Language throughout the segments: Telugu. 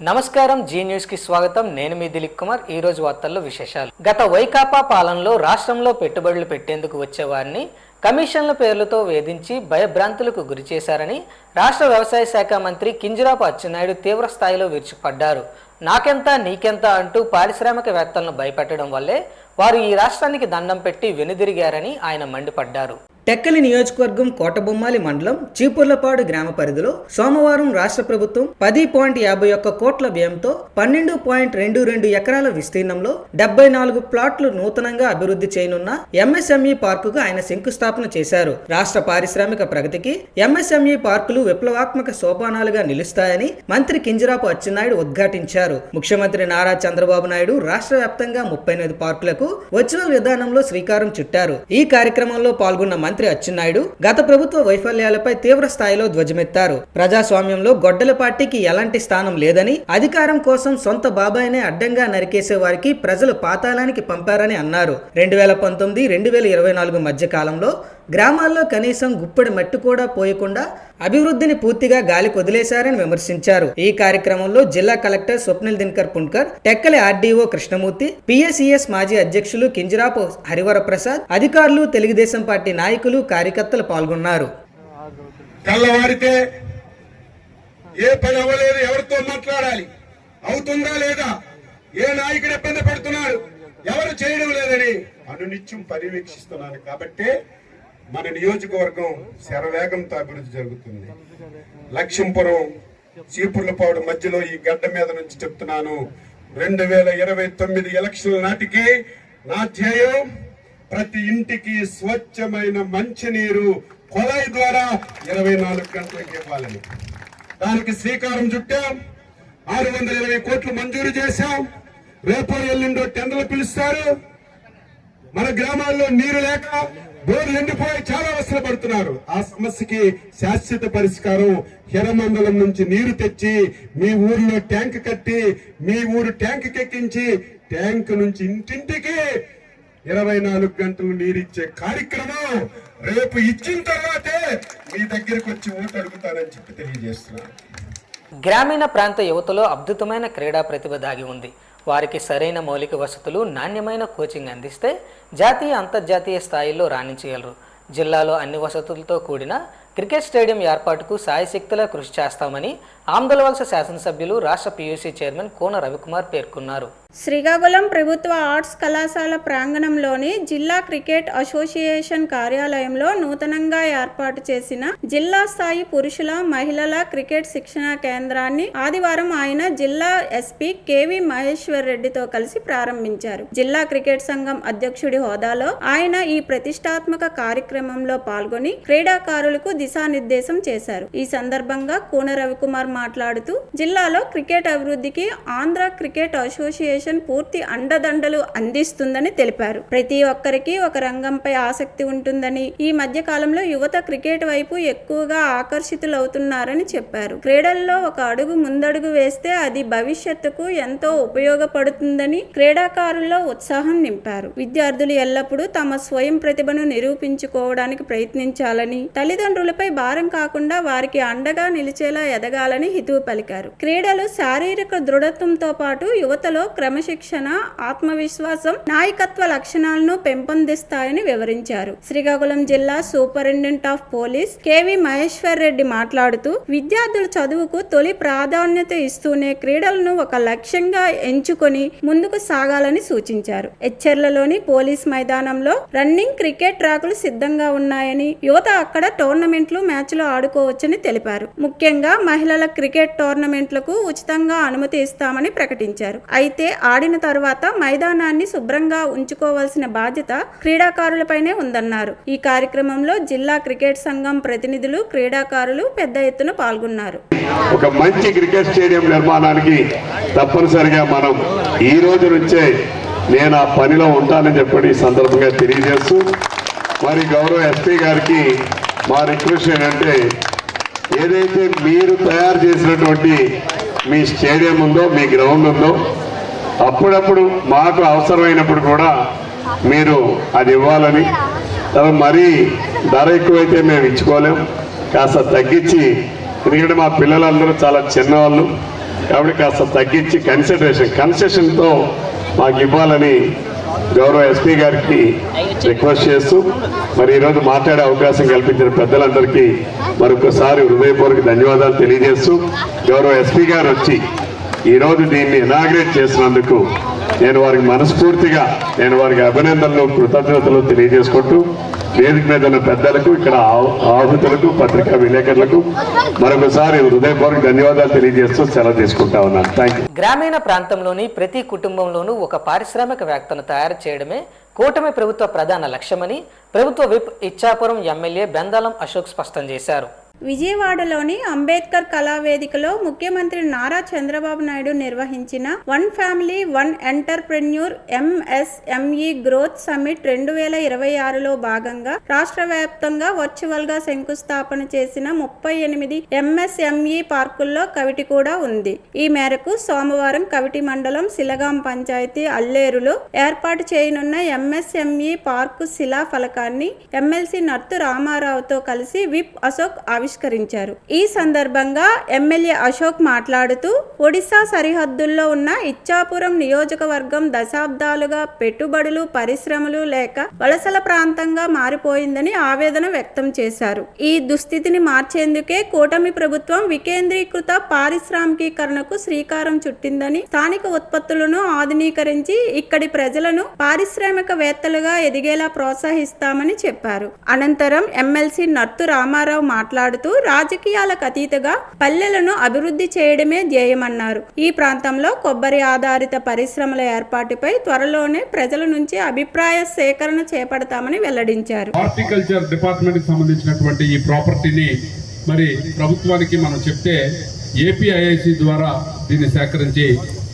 నమస్కారం జీ న్యూస్ కి స్వాగతం. నేను మీ దిలీప్ కుమార్. ఈ రోజు వార్తల్లో విశేషాలు. గత వైకాపా పాలనలో రాష్ట్రంలో పెట్టుబడులు పెట్టేందుకు వచ్చేవారిని కమిషన్ల పేర్లతో వేధించి భయభ్రాంతులకు గురి చేశారని రాష్ట్ర వ్యవసాయ శాఖ మంత్రి కింజరాపు అచ్చెన్నాయుడు తీవ్ర స్థాయిలో విరుచుకుపడ్డారు. నాకెంత నీకెంత అంటూ పారిశ్రామికవేత్తలను భయపెట్టడం వల్లే వారు ఈ రాష్ట్రానికి దండం పెట్టి వెనుదిరిగారని ఆయన మండిపడ్డారు. టెక్కలి నియోజకవర్గం కోటబొమ్మాలి మండలం చీపుర్లపాడు గ్రామ పరిధిలో సోమవారం రాష్ట్ర ప్రభుత్వం 10.51 కోట్ల వ్యయంతో 12.22 ఎకరాల విస్తీర్ణంలో 74 ప్లాట్లు నూతనంగా అభివృద్ధి చేయనున్న ఎంఎస్ఎంఈ పార్కుకు ఆయన శంకుస్థాపన చేశారు. రాష్ట్ర పారిశ్రామిక ప్రగతికి ఎంఎస్ఎంఈ పార్కులు విప్లవాత్మక సోపానాలుగా నిలుస్తాయని మంత్రి కింజరాపు అచ్చెన్నాయుడు ఉద్ఘాటించారు. ముఖ్యమంత్రి నారా చంద్రబాబు నాయుడు రాష్ట్ర వ్యాప్తంగా 38 పార్కులకు వర్చువల్ విధానంలో శ్రీకారం చుట్టారు. ఈ కార్యక్రమంలో పాల్గొన్న మంత్రి అచ్చెన్నాయుడు గత ప్రభుత్వ వైఫల్యాలపై తీవ్ర స్థాయిలో ధ్వజమెత్తారు. ప్రజాస్వామ్యంలో గొడ్డల పార్టీకి ఎలాంటి స్థానం లేదని, అధికారం కోసం సొంత బాబాయినే అడ్డంగా నరికేసే వారికి ప్రజలు పాతాళానికి పంపారని అన్నారు. 2019-2024 మధ్య కాలంలో గ్రామాల్లో కనీసం గుప్పెడి మట్టి కూడా పోయకుండా అభివృద్ధిని పూర్తిగా గాలి కొదిలేశారని విమర్శించారు. ఈ కార్యక్రమంలో జిల్లా collector Swapnil Dinakar Punkar, Tekkali RDO Krishnamurthy, PSES మాజీ అధ్యక్షులు కింజరాపు హరివరప్రసాద్, అధికారులు, తెలుగుదేశం పార్టీ నాయకులు, కార్యకర్తలు పాల్గొన్నారు. తెల్లవారితే ఏ పని అవ్వలేదు, ఎవరితో మాట్లాడాలి, అవుతుందా లేదా, ఏ నాయకుడు ఇబ్బంది పడుతున్నాడు, ఎవరు చేయడం లేదని అనునిత్యం పర్యవేక్షిస్తున్నాను. కాబట్టి మన నియోజకవర్గం శరవేగంతో అభివృద్ధి జరుగుతుంది. లక్ష్మీపురం చీపుర్లపాడు మధ్యలో ఈ గడ్డ మీద నుంచి చెప్తున్నాను, 2029 ఎలక్షన్ల నాటికి నా ధ్యేయం ప్రతి ఇంటికి స్వచ్ఛమైన మంచినీరు కొలాయి ద్వారా 24 గంటలకు ఇవ్వాలని. దానికి శ్రీకారం చుట్టాం. 620 కోట్లు మంజూరు చేశాం. రేపో ఎల్లుండో టెండర్లు పిలుస్తారు. మన గ్రామాల్లో నీరు లేక బోర్లు ఎండిపోయి చాలా అవసరం పడుతున్నారు. ఆ సమస్యకి శాశ్వత పరిష్కారం హిరమండలం నుంచి నీరు తెచ్చి మీ ఊర్లో ట్యాంక్ కట్టి మీ ఊరు ట్యాంక్ ఎక్కించి ట్యాంక్ నుంచి ఇంటింటికి 24 గంటలు నీరిచ్చే కార్యక్రమం రేపు ఇచ్చిన తర్వాతే మీ దగ్గరకు వచ్చి ఓటు అడుగుతానని చెప్పి తెలియజేస్తున్నాను. గ్రామీణ ప్రాంత యువతలో అద్భుతమైన క్రీడా ప్రతిభ దాగి ఉంది. వారికి సరైన మౌలిక వసతులు, నాణ్యమైన కోచింగ్ అందిస్తే జాతీయ, అంతర్జాతీయ స్థాయిలో రాణించగలరు. జిల్లాలో అన్ని వసతులతో కూడిన క్రికెట్ స్టేడియం ఏర్పాటుకు సాయశక్తులా కృషి చేస్తామని ఆమ్దలవలస శాసనసభ్యులు, రాష్ట్ర పీయూసీ చైర్మన్ కోన రవికుమార్ పేర్కొన్నారు. శ్రీకాకుళం ప్రభుత్వ ఆర్ట్స్ కళాశాల ప్రాంగణంలోని జిల్లా క్రికెట్ అసోసియేషన్ కార్యాలయంలో నూతనంగా ఏర్పాటు చేసిన జిల్లా స్థాయి పురుషుల, మహిళల క్రికెట్ శిక్షణా కేంద్రాన్ని ఆదివారం ఆయన జిల్లా ఎస్పీ కేవి మహేశ్వర్ రెడ్డితో కలిసి ప్రారంభించారు. జిల్లా క్రికెట్ సంఘం అధ్యక్షుడి హోదాలో ఆయన ఈ ప్రతిష్టాత్మక కార్యక్రమంలో పాల్గొని క్రీడాకారులకు దిశానిర్దేశం చేశారు. ఈ సందర్భంగా కోన రవికుమార్ మాట్లాడుతూ జిల్లాలో క్రికెట్ అభివృద్ధికి ఆంధ్ర క్రికెట్ అసోసియేషన్ పూర్తి అండదండలు అందిస్తుందని తెలిపారు. ప్రతి ఒక్కరికి ఒక రంగంపై ఆసక్తి ఉంటుందని, ఈ మధ్య కాలంలో యువత క్రికెట్ వైపు ఎక్కువగా ఆకర్షితులవుతున్నారని చెప్పారు. క్రీడల్లో ఒక అడుగు ముందడుగు వేస్తే అది భవిష్యత్తుకు ఎంతో ఉపయోగపడుతుందని క్రీడాకారుల్లో ఉత్సాహం నింపారు. విద్యార్థులు ఎల్లప్పుడూ తమ స్వయం ప్రతిభను నిరూపించుకోవడానికి ప్రయత్నించాలని, తల్లిదండ్రులపై భారం కాకుండా వారికి అండగా నిలిచేలా ఎదగాలని హితవు పలికారు. క్రీడలు శారీరక దృఢత్వంతో పాటు యువతలో క్రమశిక్షణ, ఆత్మవిశ్వాసం, నాయకత్వ లక్షణాలను పెంపొందిస్తాయని వివరించారు. శ్రీకాకుళం జిల్లా superintendent of police KV Maheshwar Reddy మాట్లాడుతూ విద్యార్థుల చదువుకు తొలి ప్రాధాన్యత ఇస్తూనే క్రీడలను ఒక లక్ష్యంగా ఎంచుకొని ముందుకు సాగాలని సూచించారు. ఎచ్చెర్లలోని పోలీస్ మైదానంలో రన్నింగ్, క్రికెట్ ట్రాకులు సిద్ధంగా ఉన్నాయని, యువత అక్కడ టోర్నమెంట్లు, మ్యాచ్లు ఆడుకోవచ్చని తెలిపారు. ముఖ్యంగా మహిళల క్రికెట్ టోర్నమెంట్లకు ఉచితంగా అనుమతి ఇస్తామని ప్రకటించారు. అయితే ఆడిన తర్వాత మైదానాన్ని శుభ్రంగా ఉంచుకోవాల్సిన బాధ్యత క్రీడాకారులపైనే ఉందన్నారు. ఈ కార్యక్రమంలో జిల్లా క్రికెట్ సంఘం ప్రతినిధులు, క్రీడాకారులు పెద్ద ఎత్తున పాల్గొన్నారు. ఒక మంచి క్రికెట్ స్టేడియం నిర్మాణానికి తప్పనిసరిగా మనం ఈ రోజు నుంచే నేను ఆ పనిలో ఉంటానని చెప్పి ఈ సందర్భంగా తెలియజేస్తూ, మరి గౌరవ ఎస్పీ గారికి మా రిక్వెస్ట్ ఏంటంటే, ఏదైతే మీరు తయారు చేసినటువంటి మీ స్టేడియం ఉందో, మీ గ్రౌండ్ ఉందో, అప్పుడప్పుడు మాకు అవసరమైనప్పుడు కూడా మీరు అది ఇవ్వాలని, మరీ ధర ఎక్కువైతే మేము ఇచ్చుకోలేం, కాస్త తగ్గించి, ఎందుకంటే మా పిల్లలందరూ చాలా చిన్నవాళ్ళు, కాబట్టి కాస్త తగ్గించి కన్సెషన్తో మాకు ఇవ్వాలని గౌరవ ఎస్పీ గారికి రిక్వెస్ట్ చేస్తూ మరి ఈరోజు మాట్లాడే అవకాశం కల్పించిన పెద్దలందరికీ మరొకసారి హృదయపూర్వక ధన్యవాదాలు తెలియజేస్తూ గౌరవ ఎస్పీ గారు వచ్చి ఈరోజు దీన్ని ఇనాగ్రేట్ చేసినందుకు నేను వారికి అభినందనలు కృతజ్ఞతలు తెలియజేసుకుంటూ వేదిక మీద ఉన్న పెద్దలకు ఇక్కడ ఆహుతులకు పత్రికా విలేకరులకు మరొకసారి హృదయపూర్వక ధన్యవాదాలు తెలియజేస్తూ సెలవు తీసుకుంటా ఉన్నాను. Thank you. గ్రామీణ ప్రాంతంలోని ప్రతి కుటుంబంలోనూ ఒక పారిశ్రామికవేత్తను తయారు చేయడమే కూటమి ప్రభుత్వ ప్రధాన లక్ష్యమని ప్రభుత్వ విప్ ఇచ్చాపురం ఎమ్మెల్యే బెందాలం అశోక్ స్పష్టం చేశారు. విజయవాడలోని అంబేద్కర్ కళావేదికలో ముఖ్యమంత్రి నారా చంద్రబాబు నాయుడు నిర్వహించిన one family one entrepreneur MSME growth summit 2026లో భాగంగా రాష్ట్ర వ్యాప్తంగా వర్చువల్ గా శంకుస్థాపన చేసిన 38 MSME పార్కుల్లో కవిటి కూడా ఉంది. ఈ మేరకు సోమవారం కవిటి మండలం సిలగాం పంచాయతీ అల్లేరులో ఏర్పాటు చేయనున్న MSME పార్కు శిలా ఫలకాన్ని ఎమ్మెల్సీ నర్తు రామారావుతో కలిసి విప్ అశోక్ ఆవిష్కరించారు. ఈ సందర్భంగా ఎమ్మెల్యే అశోక్ మాట్లాడుతూ ఒడిశా సరిహద్దుల్లో ఉన్న ఇచ్చాపురం నియోజకవర్గం దశాబ్దాలుగా పెట్టుబడులు పరిశ్రమలు లేక వలసల ప్రాంతంగా మారిపోయిందని ఆవేదన వ్యక్తం చేశారు. ఈ దుస్థితిని మార్చేందుకే కూటమి ప్రభుత్వం వికేంద్రీకృత పారిశ్రామికీకరణకు శ్రీకారం చుట్టిందని, స్థానిక ఉత్పత్తులను ఆధునీకరించి ఇక్కడి ప్రజలను పారిశ్రామికవేత్తలుగా ఎదిగేలా ప్రోత్సహిస్తామని చెప్పారు. అనంతరం ఎమ్మెల్సీ నర్తు రామారావు మాట్లాడుతూ రాజకీయాలకు అతీతంగా పల్లెలను అభివృద్ధి చేయడమే ధ్యేయమన్నారు. ఈ ప్రాంతంలో కొబ్బరి ఆధారిత పరిశ్రమల ఏర్పాటుపై త్వరలోనే ప్రజల నుంచి అభిప్రాయ సేకరణ చేపడతామని వెల్లడించారు. హార్టికల్చర్ డిపార్ట్మెంట్ కి సంబంధించినటువంటి ఈ ప్రాపర్టీని మరి ప్రభుత్వానికి మనం చెప్తే APIIC ద్వారా దీన్ని సేకరించి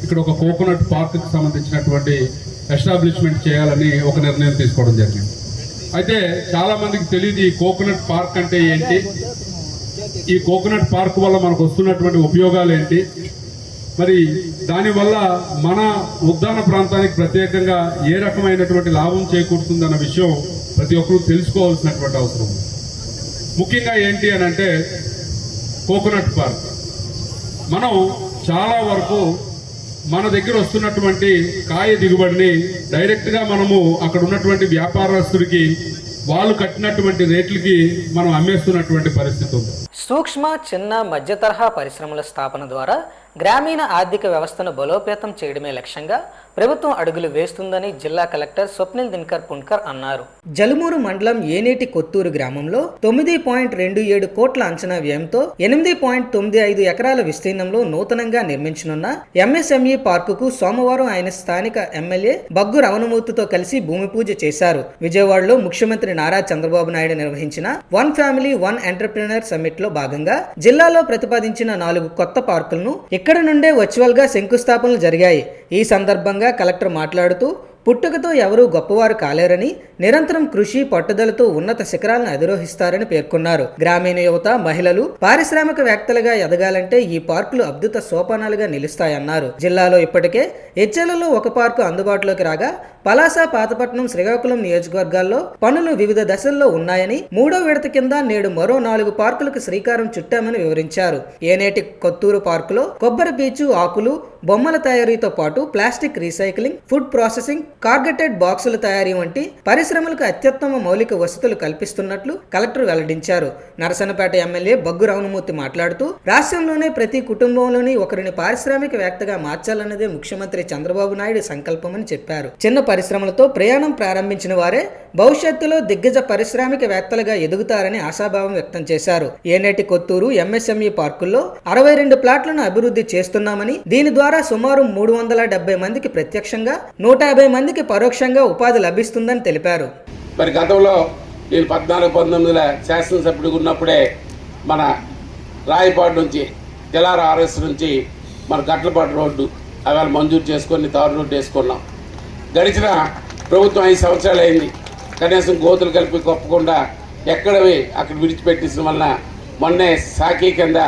ఇక్కడ ఒక కోకోనట్ పార్క్ కి సంబంధించినటువంటి ఎస్టాబ్లిష్మెంట్ చేయాలని ఒక నిర్ణయం తీసుకోవడం జరిగింది. అయితే చాలా మందికి తెలియదు ఈ కోకోనట్ పార్క్ అంటే ఏంటి, ఈ కోకోనట్ పార్క్ వల్ల మనకు వస్తున్నటువంటి ఉపయోగాలు ఏంటి, మరి దానివల్ల మన ఉద్యాన ప్రాంతానికి ప్రత్యేకంగా ఏ రకమైనటువంటి లాభం చేకూరుతుందన్న విషయం ప్రతి ఒక్కరూ తెలుసుకోవాల్సినటువంటి అవసరం. ముఖ్యంగా ఏంటి అని అంటే కోకోనట్ పార్క్ మనం చాలా వరకు మన దగ్గర వస్తున్నటువంటి కాయ దిగుబడిని డైరెక్ట్గా మనము అక్కడ ఉన్నటువంటి వ్యాపారస్తుడికి వాళ్ళు కట్టినటువంటి రేట్లకి మనం అమ్మేస్తున్నటువంటి పరిస్థితి ఉంది. సూక్ష్మ చిన్న మధ్య తరహా పరిశ్రమల స్థాపన ద్వారా గ్రామీణ ఆర్థిక వ్యవస్థను బలోపేతం చేయడమే లక్ష్యంగా ప్రభుత్వం అడుగులు వేస్తుందని జిల్లా కలెక్టర్ స్వప్నిల్ దినకర్ పుణ్కర్ అన్నారు. జలుమూరు మండలం ఏనేటి కొత్తూరు గ్రామంలో 9.27 కోట్ల అంచనా వ్యయంతో 8.95 ఎకరాల విస్తీర్ణంలో నూతనంగా నిర్మించనున్న MSME పార్కుకు సోమవారం ఆయన స్థానిక ఎమ్మెల్యే బగ్గు రమణమూర్తితో కలిసి భూమి పూజ చేశారు. విజయవాడలో ముఖ్యమంత్రి నారా చంద్రబాబు నాయుడు నిర్వహించిన one family one entrepreneur summit లో భాగంగా జిల్లాలో ప్రతిపాదించిన 4 కొత్త పార్కులను ఇక్కడ నుండే వర్చువల్ గా శంకుస్థాపనలు జరిగాయి. ఈ సందర్భంగా కలెక్టర్ మాట్లాడుతూ పుట్టుకతో ఎవరూ గొప్పవారు కాలేరని, నిరంతరం కృషి పట్టుదలతో ఉన్నత శిఖరాలను అధిరోహిస్తారని పేర్కొన్నారు. గ్రామీణ యువత, మహిళలు పారిశ్రామికవేత్తలుగా ఎదగాలంటే ఈ పార్కులు అద్భుత సోపానాలుగా నిలుస్తాయన్నారు. జిల్లాలో ఇప్పటికే హెచ్ఎల్లలో ఒక పార్కు అందుబాటులోకి రాగా పలాస, పాతపట్నం, శ్రీకాకుళం నియోజకవర్గాల్లో పనులు వివిధ దశల్లో ఉన్నాయని, 3వ విడత కింద నేడు మరో 4 పార్కులకు శ్రీకారం చుట్టామని వివరించారు. ఏనేటి కొత్తూరు పార్కులో కొబ్బరి పీచు, ఆకులు, బొమ్మల తయారీతో పాటు ప్లాస్టిక్ రీసైక్లింగ్, ఫుడ్ ప్రాసెసింగ్, కార్గెటెడ్ బాక్సుల తయారీ వంటి పరిశ్రమలకు అత్యుత్తమ మౌలిక వసతులు కల్పిస్తున్నట్లు కలెక్టర్ వెల్లడించారు. నరసన్నపేట ఎమ్మెల్యే బగ్గు రమణమూర్తి మాట్లాడుతూ రాష్ట్రంలోనే ప్రతి కుటుంబంలోని ఒకరిని పారిశ్రామికవేత్తగా మార్చాలన్నదే ముఖ్యమంత్రి చంద్రబాబు నాయుడు సంకల్పమని చెప్పారు. చిన్న పరిశ్రమలతో ప్రయాణం ప్రారంభించిన వారే భవిష్యత్తులో దిగ్గజ పారిశ్రామికవేత్తలుగా ఎదుగుతారని ఆశాభావం వ్యక్తం చేశారు. ఏనేటి కొత్తూరు MSME పార్కుల్లో 62 ప్లాట్లను అభివృద్ధి చేస్తున్నామని, దీని ద్వారా సుమారు 370 మందికి ప్రత్యక్షంగా 150 మందికి పరోక్షంగా ఉపాధి లభిస్తుందని తెలిపారు. మరి గతంలో నేను 14-19 శాసనసభ్యుడిగా ఉన్నప్పుడే మన రాయపాడు నుంచి తెలార RS నుంచి మన గట్లపాటు రోడ్డు అవి మంజూరు చేసుకొని తారు రోడ్డు వేసుకున్నాం. గడిచిన ప్రభుత్వం 5 సంవత్సరాలు అయింది. కనీసం గోతులు కలిపి కొప్పకుండా ఎక్కడవి అక్కడ విడిచిపెట్టేసిన వలన మొన్నే సాకి కింద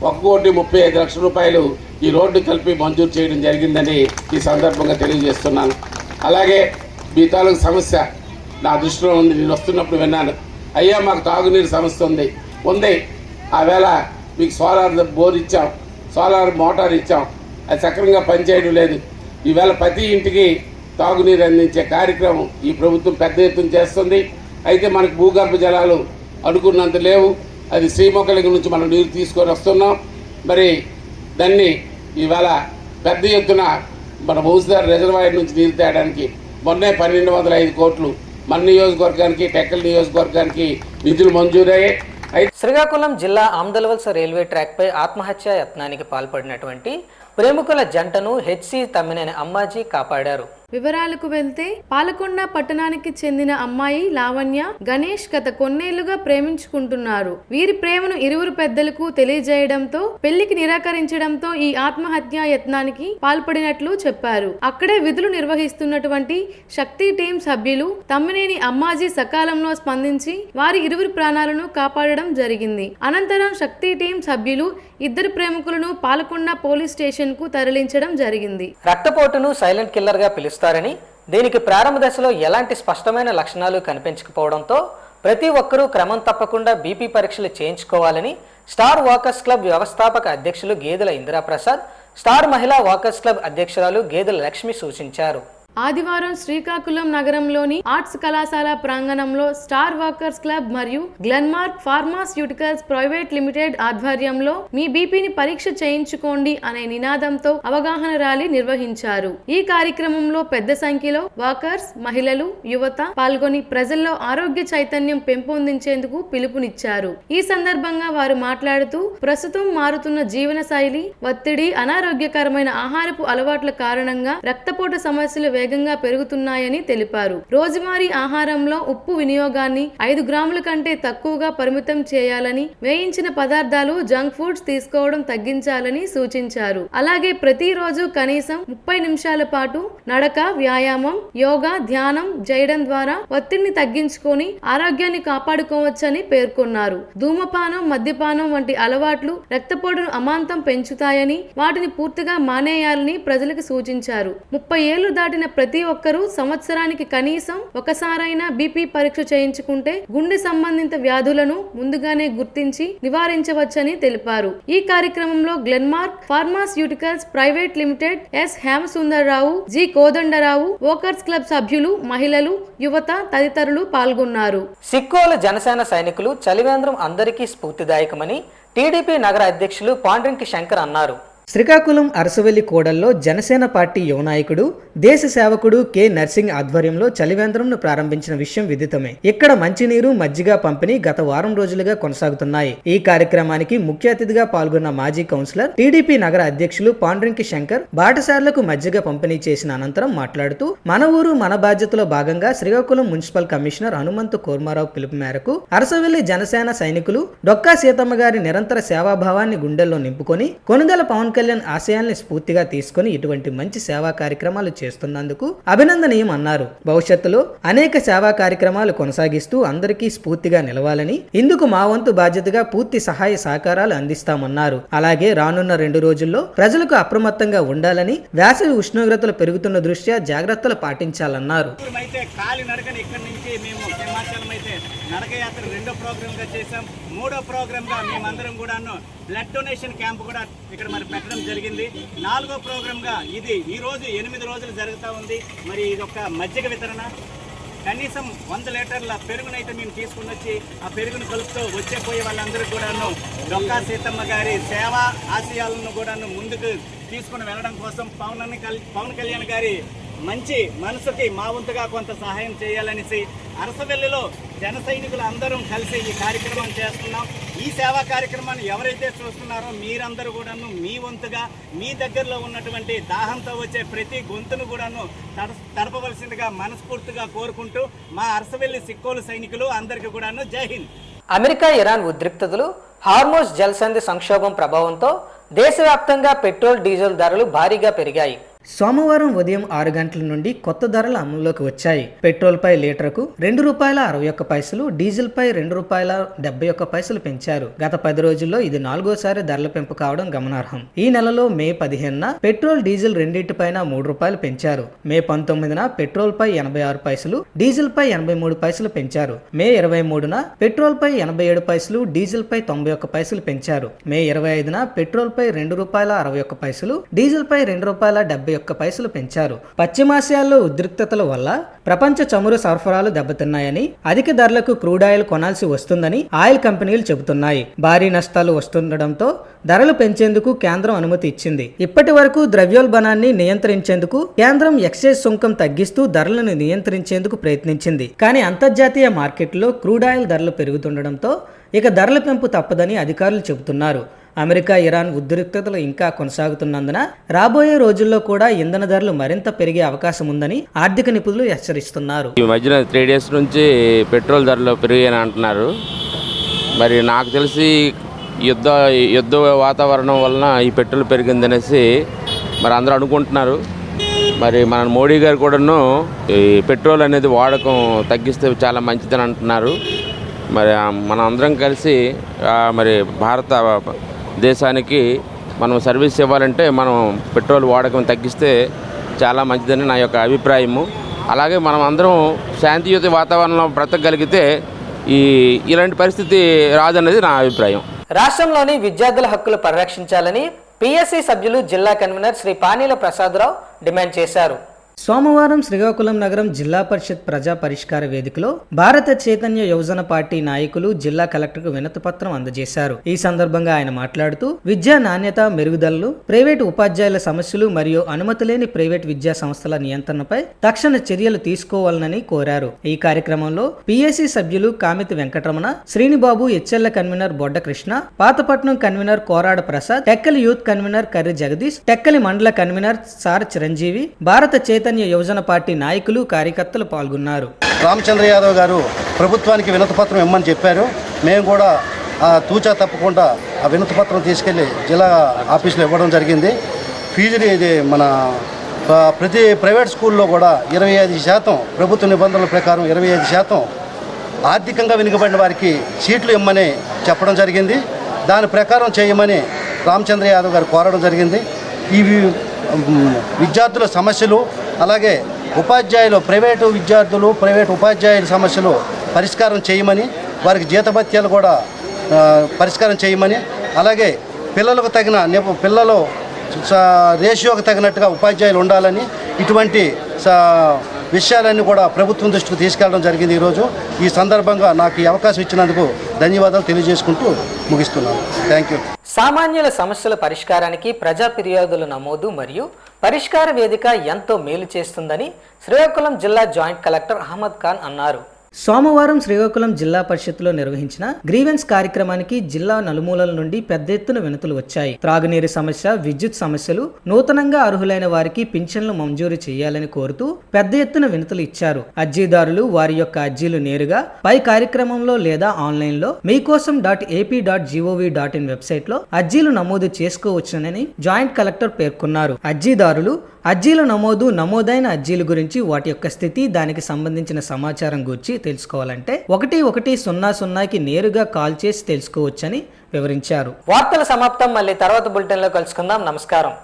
1,35 లక్షల రూపాయలు ఈ రోడ్డు కలిపి మంజూరు చేయడం జరిగిందని ఈ సందర్భంగా తెలియజేస్తున్నాను. అలాగే మీ తాలూకు సమస్య నా దృష్టిలో ఉంది. నేను వస్తున్నప్పుడు విన్నాను, అయ్యా మాకు తాగునీరు సమస్య ఉంది. ఆ వేళ మీకు సోలార్ బోర్ ఇచ్చాం, సోలార్ మోటార్ ఇచ్చాం, అది సక్రమంగా పనిచేయడం లేదు. ఈవేళ ప్రతి ఇంటికి తాగునీరు అందించే కార్యక్రమం ఈ ప్రభుత్వం పెద్ద ఎత్తున చేస్తుంది. అయితే మనకు భూగర్భ జలాలు అనుకున్నంత లేవు. అది శ్రీమొక్కలింగం నుంచి మనం నీరు తీసుకొని వస్తున్నాం. మరి దాన్ని ఈవేళ పెద్ద ఎత్తున మన మౌసిదార్ రిజర్వాయర్ నుంచి నీరు తేయడానికి మొన్నే 1205 కోట్లు మన నియోజకవర్గానికి, టెక్కల్ నియోజకవర్గానికి నిధులు మంజూరయ్యాయి. శ్రీకాకుళం జిల్లా ఆమ్దలవలస రైల్వే ట్రాక్పై ఆత్మహత్యా యత్నానికి పాల్పడినటువంటి ప్రేమికుల జంటను హెచ్సి తమ్మినేని అమ్మాజీ కాపాడారు. వివరాలకు వెళ్తే పాలకొండ పట్టణానికి చెందిన అమ్మాయి లావణ్య, గణేష్ గత కొన్నేళ్లుగా ప్రేమించుకుంటున్నారు. వీరి ప్రేమను ఇరువురు పెద్దలకు తెలియజేయడంతో పెళ్లికి నిరాకరించడంతో ఈ ఆత్మహత్యా యత్నానికి పాల్పడినట్లు చెప్పారు. అక్కడే విధులు నిర్వహిస్తున్నటువంటి శక్తి టీం సభ్యులు తమ్మినేని అమ్మాజీ సకాలంలో స్పందించి వారి ఇరువురు ప్రాణాలను కాపాడడం జరిగింది. అనంతరం శక్తి టీం సభ్యులు ఇద్దరు ప్రేమికులను పాలకొండ పోలీస్ స్టేషన్ కు తరలించడం జరిగింది. రక్తపోటును సైలెంట్ కిల్లర్ గా పిలుస్తారని, దీనికి ప్రారంభ దశలో ఎలాంటి స్పష్టమైన లక్షణాలు కనిపించకపోవడంతో ప్రతి ఒక్కరూ క్రమం తప్పకుండా బీపీ పరీక్షలు చేయించుకోవాలని స్టార్ వాకర్స్ క్లబ్ వ్యవస్థాపక అధ్యక్షులు గేదెల ఇందిరాప్రసాద్, స్టార్ మహిళా వాకర్స్ క్లబ్ అధ్యక్షురాలు గేదెల లక్ష్మి సూచించారు. ఆదివారం శ్రీకాకుళం నగరంలోని ఆర్ట్స్ కళాశాల ప్రాంగణంలో స్టార్ వాకర్స్ క్లబ్ మరియు గ్లెన్మార్క్ ఫార్మాస్యూటికల్స్ ప్రైవేట్ లిమిటెడ్ ఆధ్వర్యంలో మీ బీపీని పరీక్ష చేయించుకోండి అనే నినాదంతో అవగాహన ర్యాలీ నిర్వహించారు. ఈ కార్యక్రమంలో పెద్ద సంఖ్యలో వాకర్స్, మహిళలు, యువత పాల్గొని ప్రజల్లో ఆరోగ్య చైతన్యం పెంపొందించేందుకు పిలుపునిచ్చారు. ఈ సందర్భంగా వారు మాట్లాడుతూ ప్రస్తుతం మారుతున్న జీవన శైలి, ఒత్తిడి, అనారోగ్యకరమైన ఆహారపు అలవాట్ల కారణంగా రక్తపోటు సమస్యలు వేగంగా పెరుగుతున్నాయని తెలిపారు. రోజువారీ ఆహారంలో ఉప్పు వినియోగాన్ని 5 గ్రాముల కంటే తక్కువగా పరిమితం చేయాలని, వేయించిన పదార్థాలు, జంక్ ఫుడ్స్ తీసుకోవడం తగ్గించాలని సూచించారు. అలాగే ప్రతిరోజు కనీసం 30 నిమిషాల పాటు నడక, వ్యాయామం, యోగా, ధ్యానం చేయడం ద్వారా ఒత్తిడిని తగ్గించుకొని ఆరోగ్యాన్ని కాపాడుకోవచ్చని పేర్కొన్నారు. ధూమపానం, మద్యపానం వంటి అలవాట్లు రక్తపోటును అమాంతం పెంచుతాయని, వాటిని పూర్తిగా మానేయాలని ప్రజలకు సూచించారు. 30 ఏళ్లు దాటిన ప్రతి ఒక్కరూ సంవత్సరానికి కనీసం ఒకసారైనా బీపీ పరీక్ష చేయించుకుంటే గుండె సంబంధిత వ్యాధులను ముందుగానే గుర్తించి నివారించవచ్చని తెలిపారు. ఈ కార్యక్రమంలో Glenmark pharmaceuticals private limited yes Hemasundarrao, G Kodanda Rao, వోకర్స్ club సభ్యులు, మహిళలు, యువత తదితరులు పాల్గొన్నారు. సిక్కోలు జనసేన సైనికులు చలివేంద్రం అందరికీ స్ఫూర్తిదాయకమని టీడీపీ నగర అధ్యక్షులు పాండ్రంకి శంకర్ అన్నారు. శ్రీకాకుళం అరసవెల్లి కోడల్లో జనసేన పార్టీ యువ నాయకుడు, దేశ సేవకుడు కె నర్సింగ్ ఆధ్వర్యంలో చలివేంద్రంను ప్రారంభించిన విషయం విదితమే. ఇక్కడ మంచినీరు, మజ్జిగ పంపిణీ గత వారం రోజులుగా కొనసాగుతున్నాయి. ఈ కార్యక్రమానికి ముఖ్య అతిథిగా పాల్గొన్న మాజీ కౌన్సిలర్, టీడీపీ నగర అధ్యక్షులు పాండ్రంకి శంకర్ బాటసార్లకు మజ్జిగ పంపిణీ చేసిన అనంతరం మాట్లాడుతూ, మన ఊరు మన బాధ్యతలో భాగంగా శ్రీకాకుళం మున్సిపల్ కమిషనర్ హనుమంతు కోర్మారావు పిలుపు మేరకు అరసవెల్లి జనసేన సైనికులు డొక్కా సీతమ్మ గారి నిరంతర సేవాభావాన్ని గుండెల్లో నింపుకొని కొనుగోల పవన్ కళ్యాణ్ ఆశయాల్ని స్ఫూర్తిగా తీసుకుని ఇటువంటి మంచి సేవా కార్యక్రమాలు చేస్తున్నందుకు అభినందనీయం అన్నారు. భవిష్యత్తులో అనేక సేవా కార్యక్రమాలు కొనసాగిస్తూ అందరికీ స్ఫూర్తిగా నిలవాలని, ఇందుకు మా వంతు బాధ్యతగా పూర్తి సహాయ సహకారాలు అందిస్తామన్నారు. అలాగే రానున్న 2 రోజుల్లో ప్రజలకు అప్రమత్తంగా ఉండాలని, వేసవి ఉష్ణోగ్రతలు పెరుగుతున్న దృష్ట్యా జాగ్రత్తలు పాటించాలన్నారు. నడకయాత్ర 2వ ప్రోగ్రామ్ గా చేసాం. 3వ ప్రోగ్రామ్ గా మేమందరం కూడాను బ్లడ్ డొనేషన్ క్యాంప్ కూడా ఇక్కడ మరి పెట్టడం జరిగింది. 4వ ప్రోగ్రామ్ గా ఇది ఈ రోజు 8 రోజులు జరుగుతూ ఉంది. మరి ఇది ఒక మజ్జిగ వితరణ, కనీసం 100 లీటర్ల పెరుగునైతే మేము తీసుకుని వచ్చి ఆ పెరుగును కలుపుతూ వచ్చేపోయే వాళ్ళందరూ కూడాను డొక్కా సీతమ్మ గారి సేవా ఆశయాలను కూడాను ముందుకు తీసుకుని వెళ్ళడం కోసం పవన్ కళ్యాణ్ గారి మంచి మనసుకి మా వంతుగా కొంత సహాయం చేయాలనేసి అరసవెల్లిలో జన సైనికులు అందరం కలిసి ఈ కార్యక్రమం చేస్తున్నాం. ఈ సేవా కార్యక్రమాన్ని ఎవరైతే చూస్తున్నారో మీరందరూ కూడాను మీ వంతుగా మీ దగ్గరలో ఉన్నటువంటి దాహంతో వచ్చే ప్రతి గొంతును కూడాను తడపవలసిందిగా మనస్ఫూర్తిగా కోరుకుంటూ మా అరసవెల్లి సిక్కోలు సైనికులు అందరికీ కూడాను జై హింద్. అమెరికా, ఇరాన్ ఉద్రిక్తతలు, హార్మోజ్ జలసంధి సంక్షోభం ప్రభావంతో దేశవ్యాప్తంగా పెట్రోల్, డీజిల్ ధరలు భారీగా పెరిగాయి. సోమవారం ఉదయం 6 గంటల నుండి కొత్త ధరలు అమల్లోకి వచ్చాయి. పెట్రోల్ పై లీటర్కు ₹2.61, డీజిల్ పై ₹2.71 పెంచారు. గత 10 రోజుల్లో ఇది 4వసారి ధరల పెంపు కావడం గమనార్హం. ఈ నెలలో మే 15న పెట్రోల్, డీజిల్ రెండింటిపైన ₹3 పెంచారు. మే 19న పెట్రోల్ పై 86 పైసలు, డీజిల్ పై 83 పైసలు పెంచారు. మే 23న పెట్రోల్ పై 87 పైసలు, డీజిల్ పై 91 పైసలు పెంచారు. మే 25న పెట్రోల్ పై ₹2.61, డీజిల్ పై ₹2.71 పెంచారు. పశ్చిమాసియాలో ఉద్రిక్తతల వల్ల ప్రపంచ చమురు సరఫరాలు దెబ్బతిన్నాయని, అధిక ధరలకు క్రూడ్ ఆయిల్ కొనాల్సి వస్తుందని ఆయిల్ కంపెనీలు చెబుతున్నాయి. భారీ నష్టాలు వస్తుండటంతో ధరలు పెంచేందుకు కేంద్రం అనుమతి ఇచ్చింది. ఇప్పటి వరకు ద్రవ్యోల్బణాన్ని నియంత్రించేందుకు కేంద్రం ఎక్సైజ్ సుంకం తగ్గిస్తూ ధరలను నియంత్రించేందుకు ప్రయత్నించింది. కానీ అంతర్జాతీయ మార్కెట్లో క్రూడ్ ఆయిల్ ధరలు పెరుగుతుండటంతో ఇక ధరల పెంపు తప్పదని అధికారులు చెబుతున్నారు. అమెరికా, ఇరాన్ ఉద్రిక్తతలు ఇంకా కొనసాగుతున్నందున రాబోయే రోజుల్లో కూడా ఇంధన ధరలు మరింత పెరిగే అవకాశం ఉందని ఆర్థిక నిపుణులు హెచ్చరిస్తున్నారు. ఈ మధ్యన 3 డేస్ నుంచి పెట్రోల్ ధరలు పెరిగాయని అంటున్నారు. మరి నాకు తెలిసి యుద్ధ వాతావరణం వలన ఈ పెట్రోల్ పెరిగిందనేసి మరి అందరూ అనుకుంటున్నారు. మరి మన మోడీ గారు కూడాను ఈ పెట్రోల్ అనేది వాడకం తగ్గిస్తే చాలా మంచిదని అంటున్నారు. మరి మనం అందరం కలిసి మరి భారత దేశానికి మనం సర్వీస్ ఇవ్వాలంటే మనం పెట్రోల్ వాడకం తగ్గిస్తే చాలా మంచిదని నా యొక్క అభిప్రాయము. అలాగే మనం అందరం శాంతియుత వాతావరణంలో బ్రతకగలిగితే ఇలాంటి పరిస్థితి రాదన్నది నా అభిప్రాయం. రాష్ట్రంలోని విద్యార్థుల హక్కులు పరిరక్షించాలని పిఎస్సి సభ్యులు జిల్లా కన్వీనర్ శ్రీ పానీల ప్రసాదరావు డిమాండ్ చేశారు. సోమవారం శ్రీకాకుళం నగరం జిల్లా పరిషత్ ప్రజా పరిష్కార వేదికలో భారత చైతన్య యువజన పార్టీ నాయకులు జిల్లా కలెక్టర్కు వినతిపత్రం అందజేశారు. ఈ సందర్భంగా ఆయన మాట్లాడుతూ విద్యా నాణ్యత మెరుగుదలలు, ప్రైవేటు ఉపాధ్యాయుల సమస్యలు మరియు అనుమతి లేని ప్రైవేట్ విద్యా సంస్థల నియంత్రణపై తక్షణ చర్యలు తీసుకోవాలని కోరారు. ఈ కార్యక్రమంలో పిఎస్సి సభ్యులు Kamithi Venkataramana, Srinibabu, HL convener Bodda Krishna, Pathapatnam convener Korada Prasad, Tekkali youth convener Karri Jagadeesh, Tekkali mandal convener sir Chiranjeevi, భారత చైతన్య యువజన పార్టీ నాయకులు, కార్యకర్తలు పాల్గొన్నారు. రామచంద్ర యాదవ్ గారు ప్రభుత్వానికి వినతిపత్రం ఇమ్మని చెప్పారు. మేము కూడా తూచా తప్పకుండా ఆ వినతిపత్రం తీసుకెళ్లి జిల్లా ఆఫీసులో ఇవ్వడం జరిగింది. ఫీజులు ఇది మన ప్రతి ప్రైవేట్ స్కూల్లో కూడా 25% ప్రభుత్వ నిబంధనల ప్రకారం 25% ఆర్థికంగా వెనుకబడిన వారికి సీట్లు ఇమ్మని చెప్పడం జరిగింది. దాని ప్రకారం చేయమని రామచంద్ర యాదవ్ గారు కోరడం జరిగింది. ఇవి విద్యార్థుల సమస్యలు, అలాగే ఉపాధ్యాయులు, ప్రైవేటు విద్యార్థులు, ప్రైవేటు ఉపాధ్యాయుల సమస్యలు పరిష్కారం చేయమని, వారికి జీతభత్యాలు కూడా పరిష్కారం చేయమని, అలాగే పిల్లలకు తగిన పిల్లలు రేషియోకి తగినట్టుగా ఉపాధ్యాయులు ఉండాలని, ఇటువంటి విషయాలన్నీ కూడా ప్రభుత్వం దృష్టికి తీసుకెళ్లడం జరిగింది. ఈరోజు ఈ సందర్భంగా నాకు ఈ అవకాశం ఇచ్చినందుకు ధన్యవాదాలు తెలియజేసుకుంటూ ముగిస్తున్నాను. Thank you. సామాన్యుల సమస్యల పరిష్కారానికి ప్రజా ఫిర్యాదుల నమోదు మరియు పరిష్కార వేదిక ఎంతో మేలు చేస్తుందని శ్రీకాకుళం జిల్లా జాయింట్ కలెక్టర్ అహ్మద్ ఖాన్ అన్నారు. సోమవారం శ్రీకాకుళం జిల్లా పరిషత్లో నిర్వహించిన గ్రీవెన్స్ కార్యక్రమానికి జిల్లా నలుమూలల నుండి పెద్ద ఎత్తున వినతులు వచ్చాయి. త్రాగునీరు సమస్య, విద్యుత్ సమస్యలు, నూతనంగా అర్హులైన వారికి పింఛన్లు మంజూరు చేయాలని కోరుతూ పెద్ద ఎత్తున వినతులు ఇచ్చారు. అర్జీదారులు వారి యొక్క అర్జీలు నేరుగా పై కార్యక్రమంలో లేదా ఆన్లైన్లో meekosom.ap.gov.in వెబ్సైట్లో అర్జీలు నమోదు చేసుకోవచ్చునని జాయింట్ కలెక్టర్ పేర్కొన్నారు. అర్జీదారులు అర్జీల నమోదైన అర్జీల గురించి, వాటి యొక్క స్థితి, దానికి సంబంధించిన సమాచారం గురించి తెలుసుకోవాలంటే 1100కి నేరుగా కాల్ చేసి తెలుసుకోవచ్చని వివరించారు. వార్తల సమాప్తం. మళ్ళీ తర్వాత బులెటిన్లో కలుసుకుందాం. నమస్కారం.